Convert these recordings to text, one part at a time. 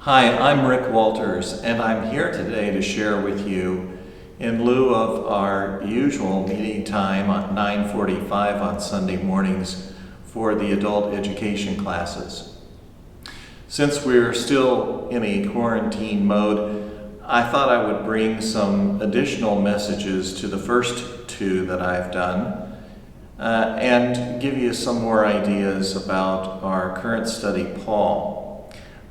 Hi, I'm Rick Walters, and I'm here today to share with you, in lieu of our usual meeting time at 9:45 on Sunday mornings for the adult education classes. Since we're still in a quarantine mode, I thought I would bring some additional messages to the first two that I've done and give you some more ideas about our current study, Paul.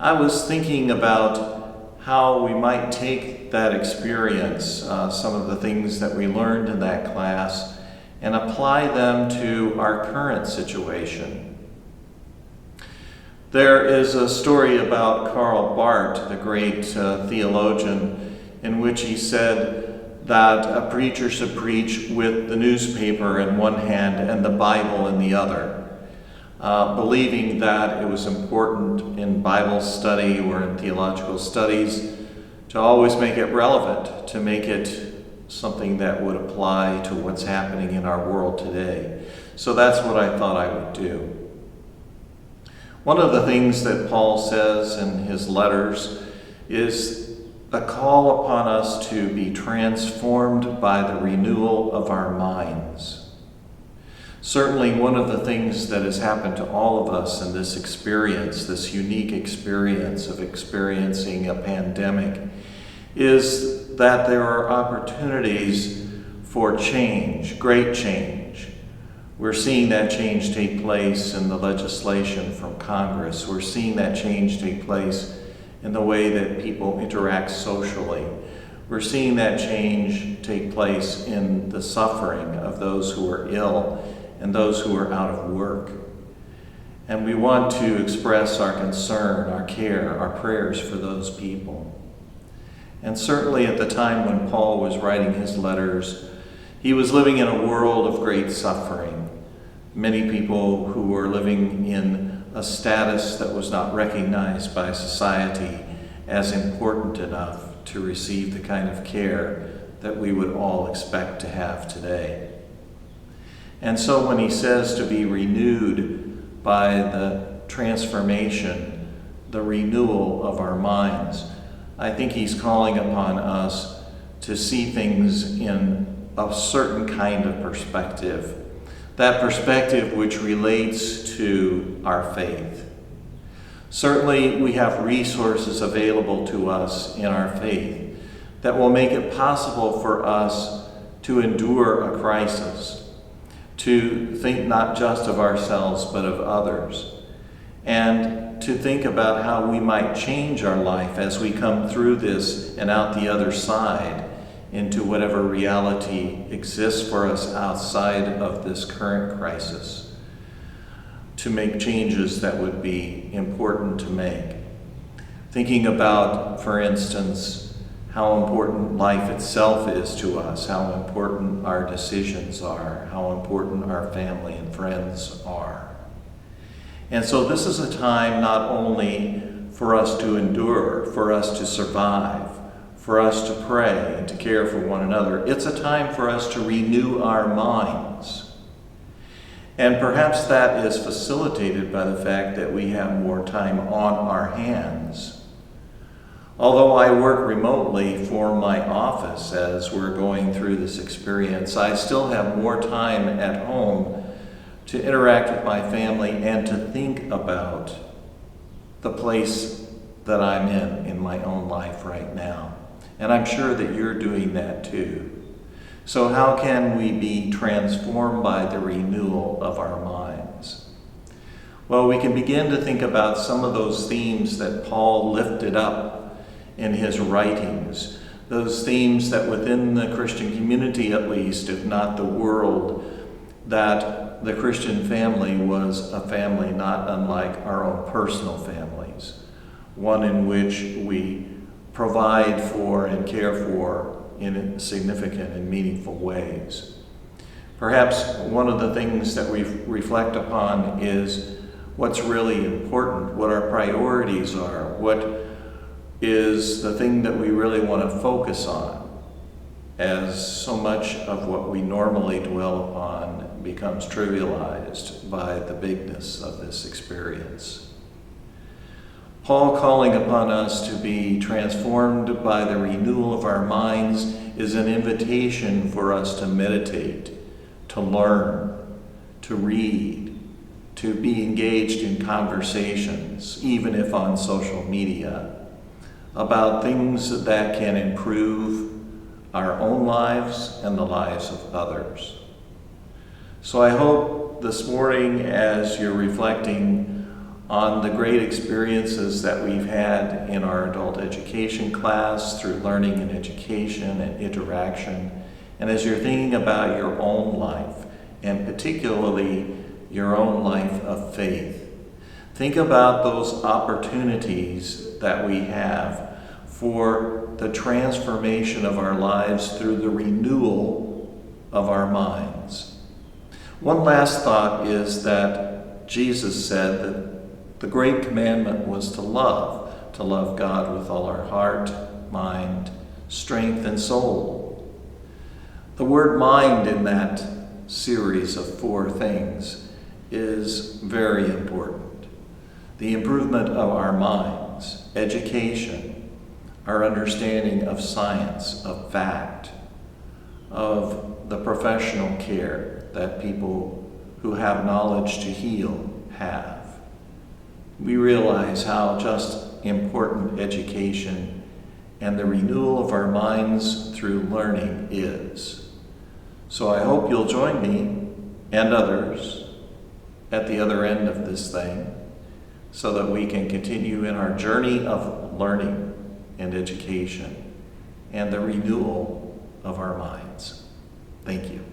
I was thinking about how we might take that experience, some of the things that we learned in that class, and apply them to our current situation. There is a story about Karl Barth, the great theologian, in which he said that a preacher should preach with the newspaper in one hand and the Bible in the other, believing that it was important in Bible study or in theological studies to always make it relevant, to make it something that would apply to what's happening in our world today. So that's what I thought I would do. One of the things that Paul says in his letters is a call upon us to be transformed by the renewal of our minds. Certainly one of the things that has happened to all of us in this experience, this unique experience of experiencing a pandemic, is that there are opportunities for change, great change. We're seeing that change take place in the legislation from Congress. We're seeing that change take place in the way that people interact socially. We're seeing that change take place in the suffering of those who are ill and those who are out of work. And we want to express our concern, our care, our prayers for those people. And certainly at the time when Paul was writing his letters, he was living in a world of great suffering. Many people who were living in a status that was not recognized by society as important enough to receive the kind of care that we would all expect to have today. And so when he says to be renewed by the transformation, the renewal of our minds, I think he's calling upon us to see things in a certain kind of perspective. That perspective which relates to our faith. Certainly we have resources available to us in our faith that will make it possible for us to endure a crisis, to think not just of ourselves but of others, and to think about how we might change our life as we come through this and out the other side into whatever reality exists for us outside of this current crisis, to make changes that would be important to make. Thinking about, for instance, how important life itself is to us, how important our decisions are, how important our family and friends are. And so this is a time not only for us to endure, for us to survive, for us to pray and to care for one another. It's a time for us to renew our minds. And perhaps that is facilitated by the fact that we have more time on our hands. Although I work remotely for my office as we're going through this experience, I still have more time at home to interact with my family and to think about the place that I'm in my own life right now. And I'm sure that you're doing that too. So how can we be transformed by the renewal of our minds? Well, we can begin to think about some of those themes that Paul lifted up in his writings, those themes that within the Christian community at least, if not the world, that the Christian family was a family not unlike our own personal families, one in which we provide for and care for in significant and meaningful ways. Perhaps one of the things that we reflect upon is what's really important, what our priorities are, what is the thing that we really want to focus on, as so much of what we normally dwell upon becomes trivialized by the bigness of this experience. Paul calling upon us to be transformed by the renewal of our minds is an invitation for us to meditate, to learn, to read, to be engaged in conversations, even if on social media, about things that can improve our own lives and the lives of others. So I hope this morning, as you're reflecting on the great experiences that we've had in our adult education class through learning and education and interaction, and as you're thinking about your own life, and particularly your own life of faith, think about those opportunities that we have for the transformation of our lives through the renewal of our minds. One last thought is that Jesus said that the great commandment was to love God with all our heart, mind, strength, and soul. The word mind in that series of 4 things is very important. The improvement of our minds, education, our understanding of science, of fact, of the professional care that people who have knowledge to heal have. We realize how just important education and the renewal of our minds through learning is. So I hope you'll join me and others at the other end of this thing so that we can continue in our journey of learning and education and the renewal of our minds. Thank you.